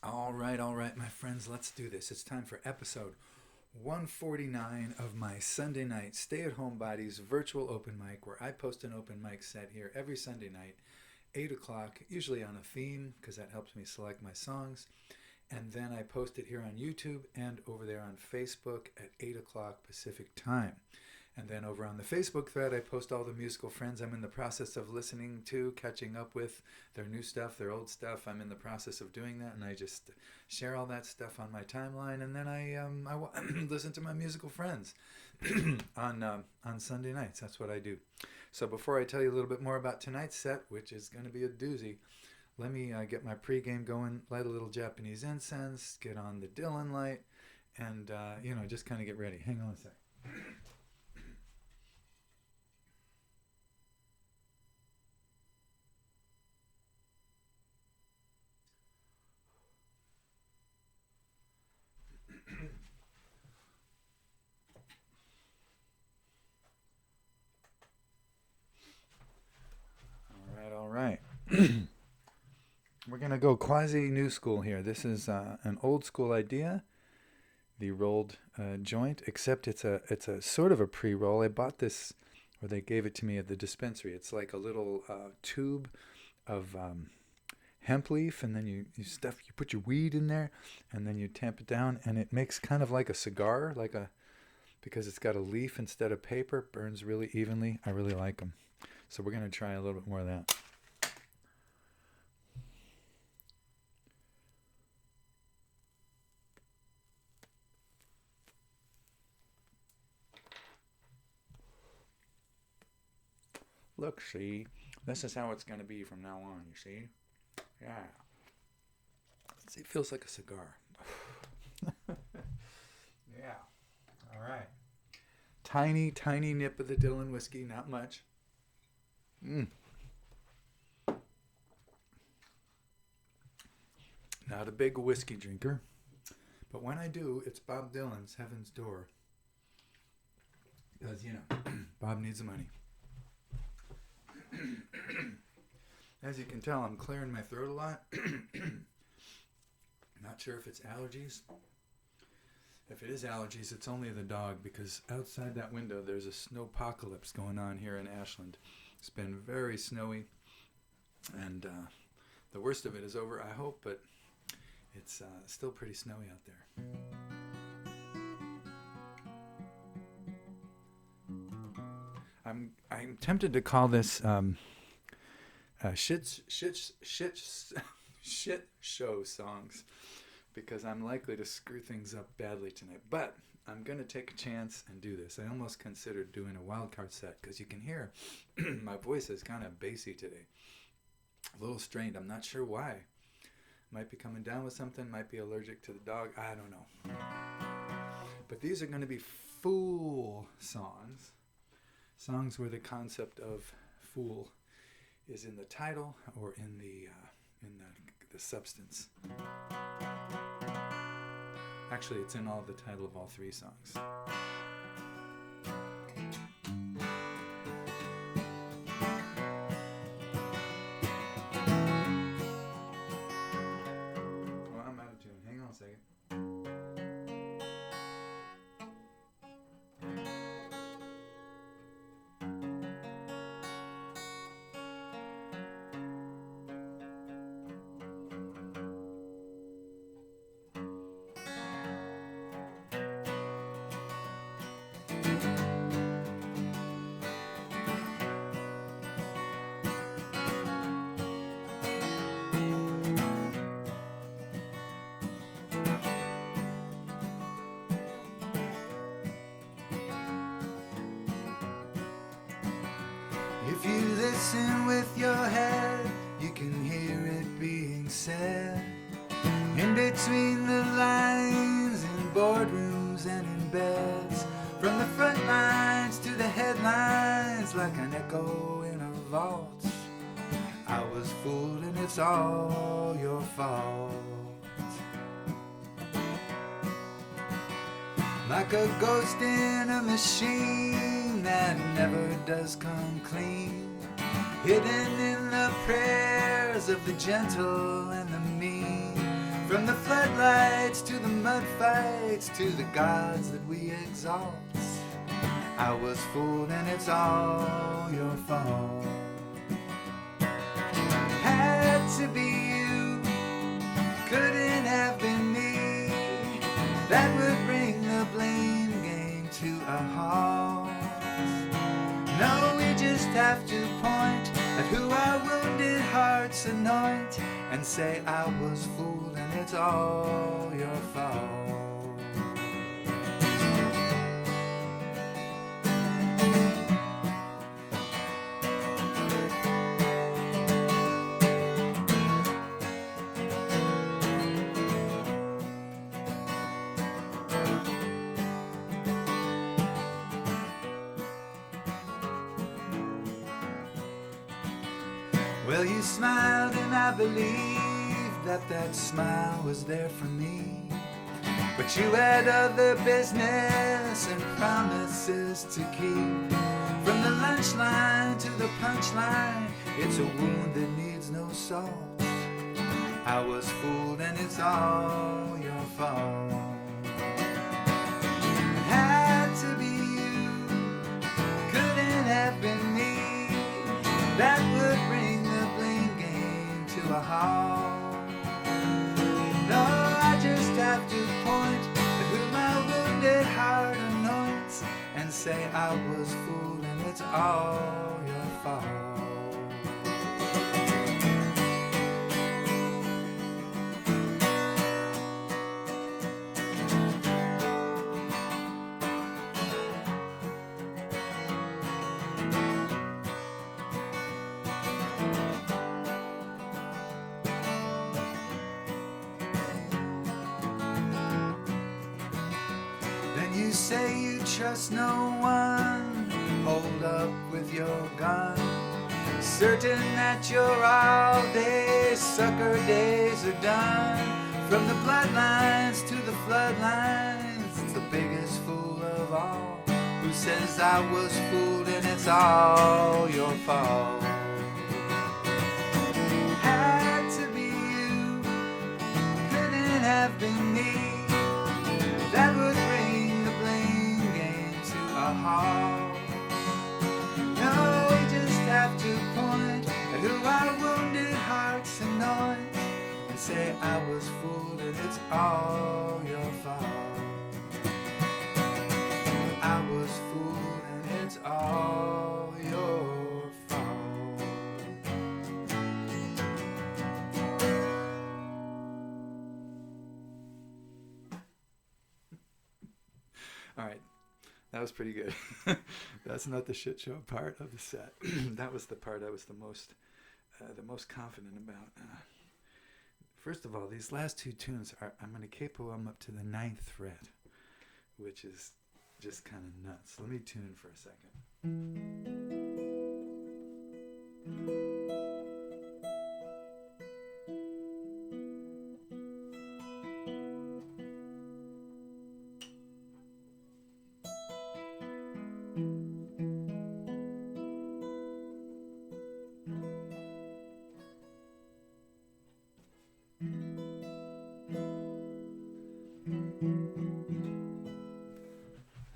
All right, my friends, let's do this. It's time for episode 149 of my Sunday night Stay-At-Homebodies virtual open mic, where I post an open mic set here every Sunday night, 8 o'clock, usually on a theme, because that helps me select my songs. And then I post it here on YouTube and over there on Facebook at 8 o'clock Pacific time. And then over on the Facebook thread, I post all the musical friends I'm in the process of listening to, catching up with their new stuff, their old stuff. I'm in the process of doing that, and I just share all that stuff on my timeline. And then I listen to my musical friends on Sunday nights. That's what I do. So before I tell you a little bit more about tonight's set, which is going to be a doozy, let me get my pregame going, light a little Japanese incense, get on the Dylan light, and just kind of get ready. Hang on a sec. All right. We're going to go quasi new school here. This is an old school idea, the rolled joint, except it's a sort of a pre-roll. I bought this, or they gave it to me at the dispensary. It's like a little tube of hemp leaf, and then you put your weed in there, and then you tamp it down, and it makes kind of like a cigar, because it's got a leaf instead of paper, burns really evenly. I really like them. So we're going to try a little bit more of that. Look, see, this is how it's going to be from now on, you see? Yeah. It feels like a cigar. Yeah. All right. Tiny, tiny nip of the Dylan whiskey, not much. Not a big whiskey drinker, but when I do, it's Bob Dylan's Heaven's Door. Because, Bob needs the money. As you can tell, I'm clearing my throat a lot. Not sure if it's allergies. If it is allergies, it's only the dog, because outside that window there's a snowpocalypse going on here in Ashland. It's been very snowy, and the worst of it is over, I hope, but it's still pretty snowy out there. I'm tempted to call this shit show songs, because I'm likely to screw things up badly tonight. But I'm going to take a chance and do this. I almost considered doing a wild card set, because you can hear my voice is kind of bassy today. A little strained. I'm not sure why. Might be coming down with something. Might be allergic to the dog. I don't know. But these are going to be fool songs. Songs where the concept of fool is in the title or in the substance. Actually, it's in the title of all three songs. Well, I'm out of tune. Hang on a second. If you listen with your head, you can hear it being said. In between the lines, in boardrooms and in beds, from the front lines to the headlines, like an echo in a vault. I was fooled and it's all your fault. Like a ghost in a machine that never does come clean, hidden in the prayers of the gentle and the mean. From the floodlights to the mud fights to the gods that we exalt, I was fooled and it's all your fault. Had to be you, couldn't have been me. That would bring the blame game to a halt. No, we just have to point at who our wounded hearts anoint and say I was fooled and it's all your fault. Well, you smiled and I believed that smile was there for me. But you had other business and promises to keep. From the lunch line to the punchline, it's a wound that needs no salt. I was fooled and it's all your fault. It had to be you, couldn't have been me. That would bring the blame game to a halt. No, I just have to point at who my wounded heart anoints and say I was fooled and it's all your fault. You say you trust no one, hold up with your gun, certain that your all-day sucker days are done. From the bloodlines to the floodlines, it's the biggest fool of all who says I was fooled and it's all your fault. Had to be you, couldn't have been me. That would bring the blame game to a halt. No, we just have to point at who our wounded hearts anoint and say I was fooled and it's all your fault. I was fooled and it's all your fault. All right, that was pretty good. That's not the shit show part of the set. That was the part I was the most confident about. First of all, these last two tunes I'm going to capo them up to the 9th fret, which is just kind of nuts. Let me tune for a second.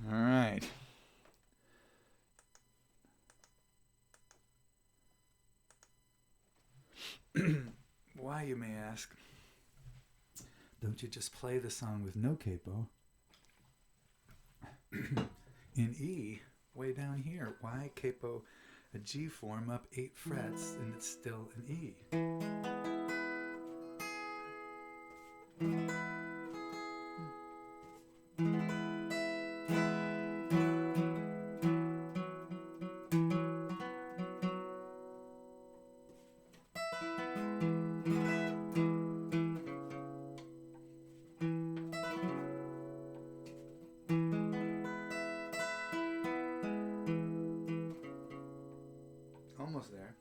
All right. Why, you may ask? Don't you just play the song with no capo in E way down here? Why capo a G form up 8 frets and it's still an E? Almost there.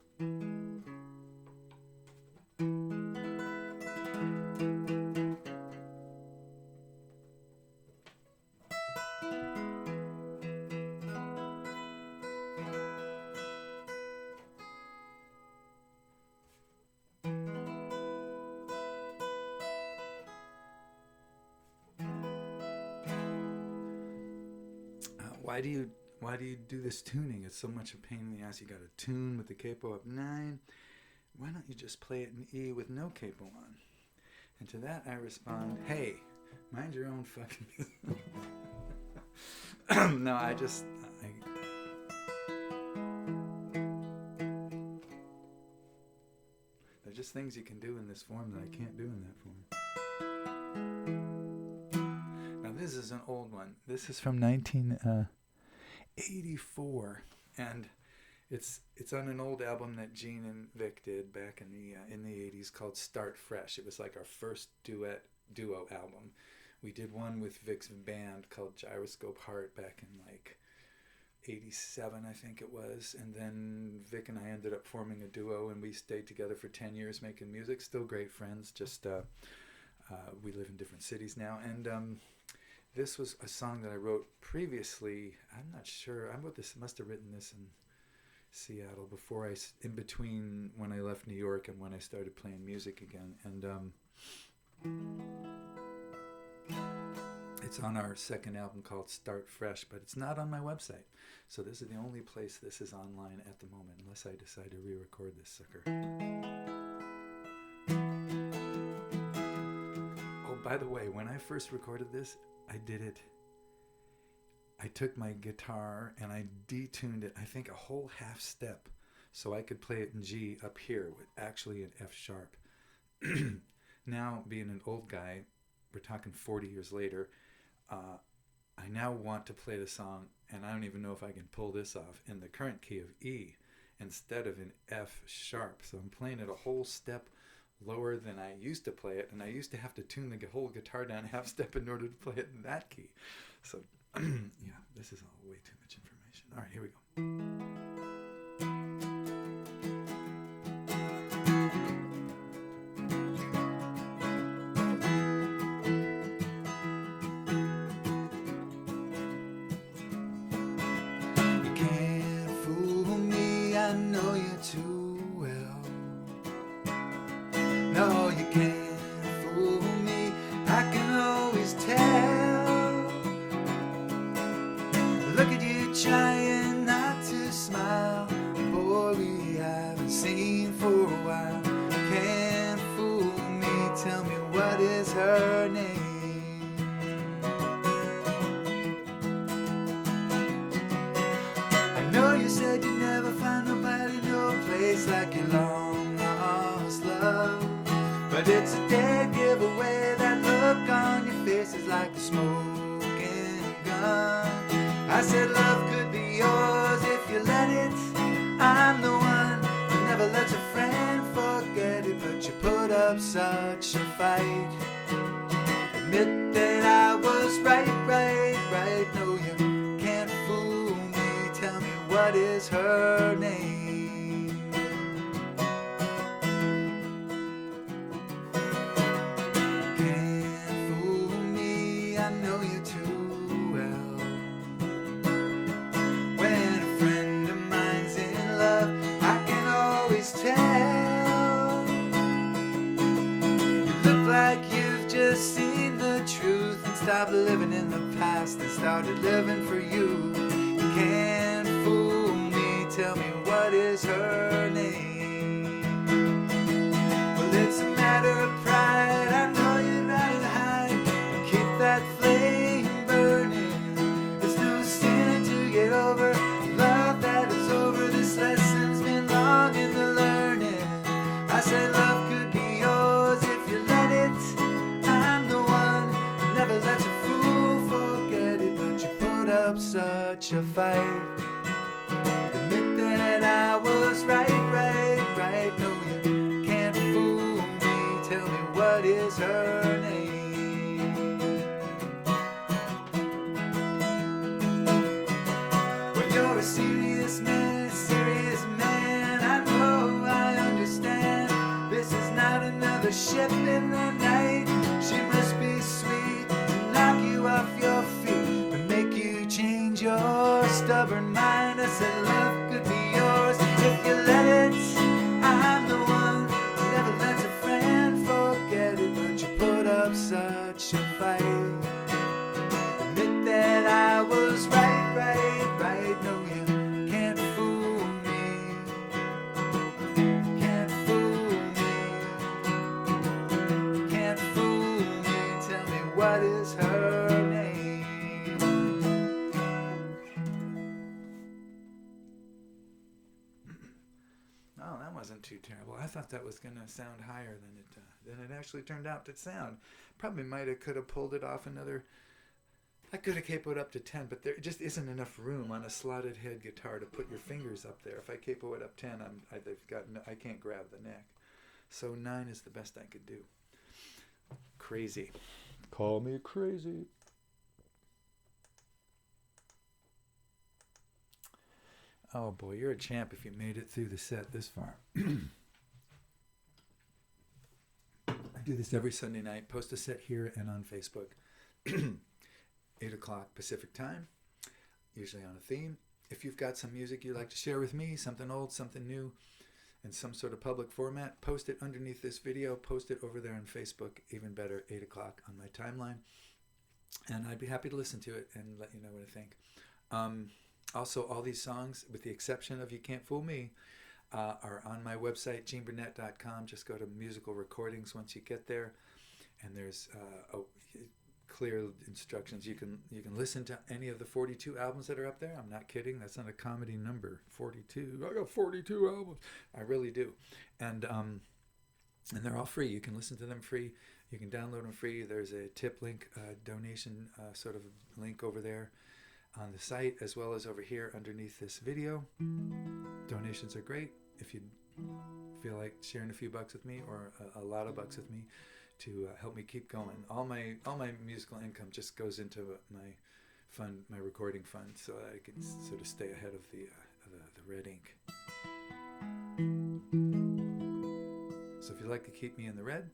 why do you do this tuning? It's so much a pain in the ass. You got to tune with the capo up 9. Why don't you just play it in E with no capo on? And to that I respond, hey, mind your own fucking business. No, they're just things you can do in this form that I can't do in that form. Now this is an old one. This is from 1984, and it's on an old album that Gene and Vic did back in the 80s called Start Fresh. It was like our first duo album. We did one with Vic's band called Gyroscope Heart back in like 87, I think it was, and then Vic and I ended up forming a duo, and we stayed together for 10 years making music. Still great friends, just we live in different cities now. And this was a song that I wrote previously. I'm not sure, must have written this in Seattle in between when I left New York and when I started playing music again. And it's on our second album called Start Fresh, but it's not on my website. So this is the only place this is online at the moment, unless I decide to re-record this sucker. Oh, by the way, when I first recorded this, I took my guitar and I detuned it, I think a whole half step, so I could play it in G up here with actually an F sharp. Now, being an old guy, we're talking 40 years later, I now want to play the song, and I don't even know if I can pull this off, in the current key of E instead of in F sharp. So I'm playing it a whole step lower than I used to play it, and I used to have to tune the whole guitar down half step in order to play it in that key. So, yeah, this is all way too much information. All right, here we go. No, you can't fool me, I can always tell. Look at you trying not to smile. Boy, we haven't seen for a while. Can't fool me, tell me what is her name. I know you said you'd never find nobody, no place like your long lost love. But it's a dead giveaway, that look on your face is like a smoking gun. I said love could be yours if you let it. I'm the one who never lets a friend forget it, but you put up such a fight. Admit that I was right. No, you can't fool me, tell me what is her name. Seen the truth and stopped living in the past and started living for you. You can't fool me, tell me what is her name. Well, it's a matter of pride, I know you'd rather hide, but keep that flame burning. It's no sin to get over love that is over. This lesson's been long in the learning. I said love could be yours if you let it. Never let a fool forget it, but you put up such a fight. Admit that I was right. No, you can't fool me, tell me what is her name. When you're a serious man, I know, I understand. This is not another ship in the night. She must be sweet, knock you off your feet, but make you change your stubborn mind. I said love could be yours if you let it. I'm the one who never lets a friend forget it, but you put up such a fight. Admit that I was right. too terrible. I thought that was going to sound higher than it actually turned out to sound. Probably could have pulled it off another. I could have capoed up to 10, but there just isn't enough room on a slotted head guitar to put your fingers up there. If I capo it up 10, I can't grab the neck. So 9 is the best I could do. Crazy. Call me crazy. Oh boy, you're a champ if you made it through the set this far. I do this every Sunday night. Post a set here and on Facebook. 8 o'clock Pacific time, usually on a theme. If you've got some music you'd like to share with me, something old, something new, in some sort of public format, post it underneath this video, post it over there on Facebook, even better, 8 o'clock on my timeline. And I'd be happy to listen to it and let you know what I think. Also, all these songs, with the exception of You Can't Fool Me, are on my website, geneburnett.com. Just go to musical recordings once you get there. And there's clear instructions. You can listen to any of the 42 albums that are up there. I'm not kidding. That's not a comedy number. 42. I got 42 albums. I really do. And they're all free. You can listen to them free. You can download them free. There's a tip link, donation sort of link over there on the site, as well as over here underneath this video. Donations are great. If you feel like sharing a few bucks with me, or a lot of bucks with me, to help me keep going. All my musical income just goes into my recording fund, so I can sort of stay ahead of the red ink. So if you'd like to keep me in the red,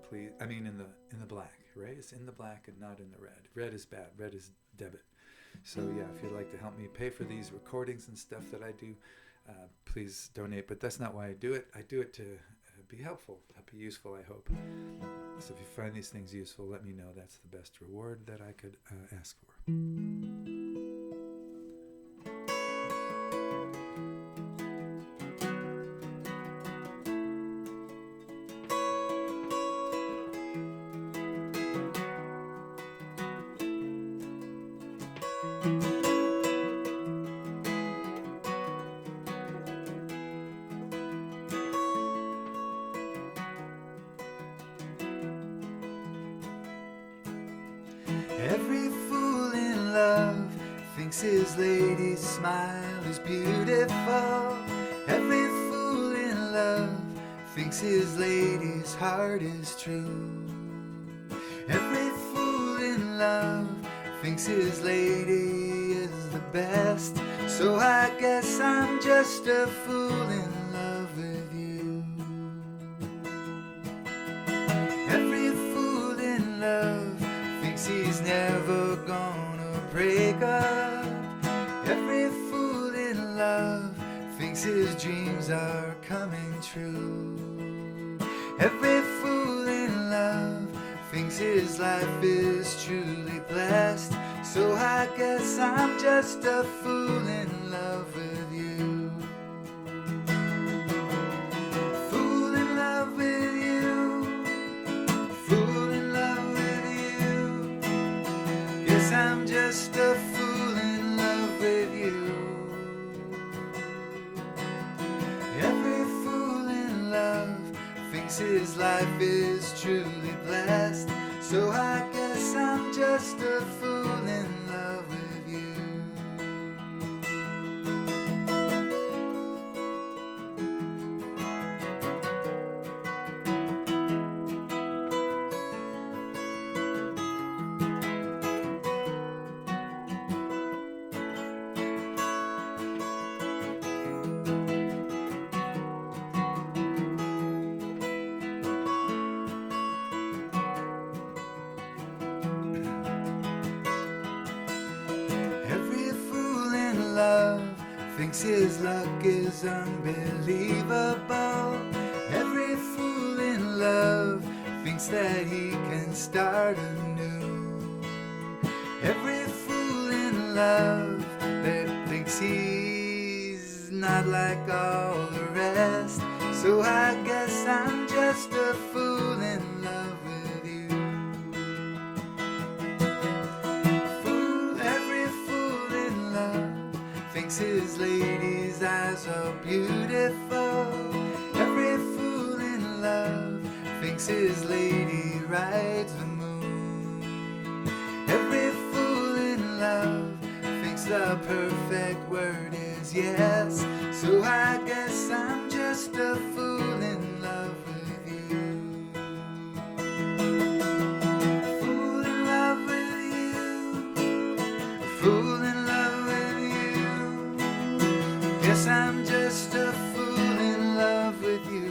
please. I mean in the black, right? It's in the black and not in the red. Red is bad. Red is debit. So yeah, if you'd like to help me pay for these recordings and stuff that I do, please donate. But that's not why I do it. I do it to be helpful, be useful, I hope. So if you find these things useful, let me know. That's the best reward that I could ask for. Every fool in love thinks his lady's smile is beautiful. Every fool in love thinks his lady's heart is true. Every fool in love thinks his lady is the best. So I guess I'm just a fool in love with you. Every fool in love thinks he's never gonna break up. Every fool in love thinks his dreams are coming true. Every fool in love thinks his life is truly blessed. So I guess I'm just a fool in love with you. Fool in love with you. Fool in love with you. Yes, I'm just a fool in love with you. Every fool in love thinks his life is truly blessed. So I guess I'm just a fool in love with you. Thinks his luck is unbelievable. Every fool in love thinks that he can start anew. Every fool in love that thinks he's not like all the rest. So I guess I'm just a fool in love with you. Every fool in love thinks his lady's eyes are beautiful. thinks his lady rides the moon. Every fool in love thinks the perfect word is yes. So I guess I'm just a fool in love with you. Fool in love with you. Fool in love with you. Guess I'm just a fool in love with you.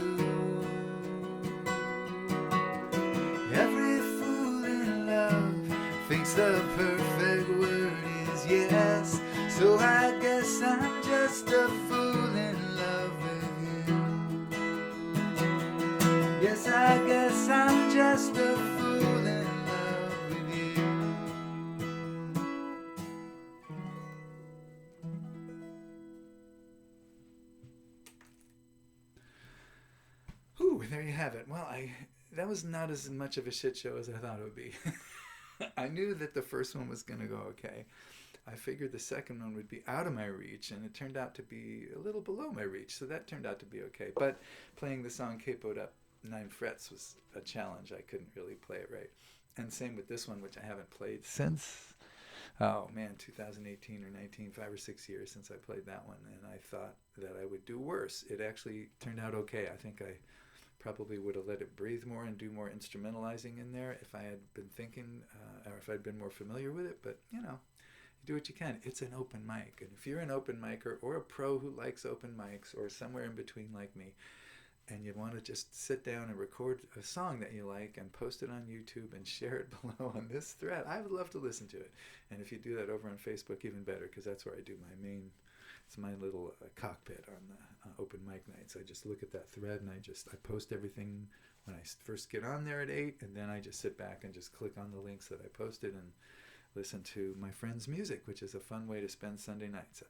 Every fool in love thinks the perfect word is yes. So I guess I'm just a fool in love with you. Yes, I guess I'm just a fool in love with you. Ooh, there you have it. Well, that was not as much of a shit show as I thought it would be. I knew that the first one was going to go okay. I figured the second one would be out of my reach, and it turned out to be a little below my reach, so that turned out to be okay. But playing the song Capoed Up 9 Frets was a challenge. I couldn't really play it right. And same with this one, which I haven't played since, 2018 or 19, 5 or 6 years since I played that one, and I thought that I would do worse. It actually turned out okay. I think I probably would have let it breathe more and do more instrumentalizing in there if I had been thinking, or if I'd been more familiar with it, but you know, do what you can. It's an open mic, and if you're an open micer or a pro who likes open mics or somewhere in between like me, and you want to just sit down and record a song that you like and post it on YouTube and share it below on this thread, I would love to listen to it. And if you do that over on Facebook, even better, because that's where I do my main, it's my little cockpit on the open mic nights. I just look at that thread and I post everything when I first get on there at 8, and then I just sit back and just click on the links that I posted and listen to my friends' music, which is a fun way to spend Sunday nights. I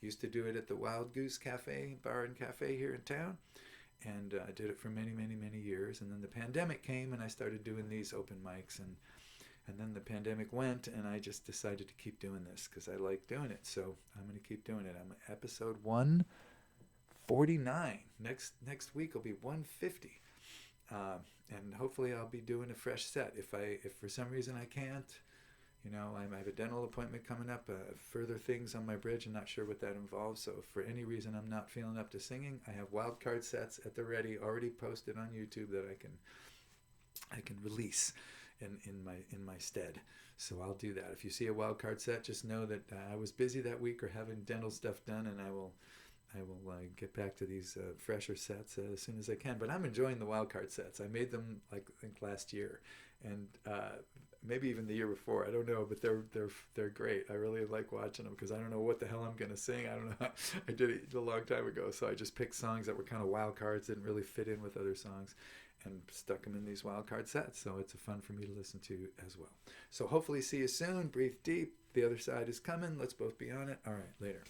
used to do it at the Wild Goose Cafe, bar and cafe here in town, and I did it for many, many, many years. And then the pandemic came, and I started doing these open mics, and then the pandemic went, and I just decided to keep doing this because I like doing it. So I'm going to keep doing it. I'm episode 149. Next week will be 150, and hopefully I'll be doing a fresh set. If for some reason I can't. You know, I have a dental appointment coming up, further things on my bridge. I'm not sure what that involves. So if for any reason I'm not feeling up to singing, I have wildcard sets at the ready, already posted on YouTube that I can release in my stead. So I'll do that. If you see a wildcard set, just know that I was busy that week or having dental stuff done, and I will get back to these fresher sets as soon as I can. But I'm enjoying the wildcard sets. I made them I think last year, and maybe even the year before. I don't know, but they're great. I really like watching them because I don't know what the hell I'm gonna sing. I don't know. I did it a long time ago, so I just picked songs that were kind of wild cards, didn't really fit in with other songs, and stuck them in these wild card sets. So it's fun for me to listen to as well. So hopefully see you soon. Breathe deep. The other side is coming. Let's both be on it. All right, later.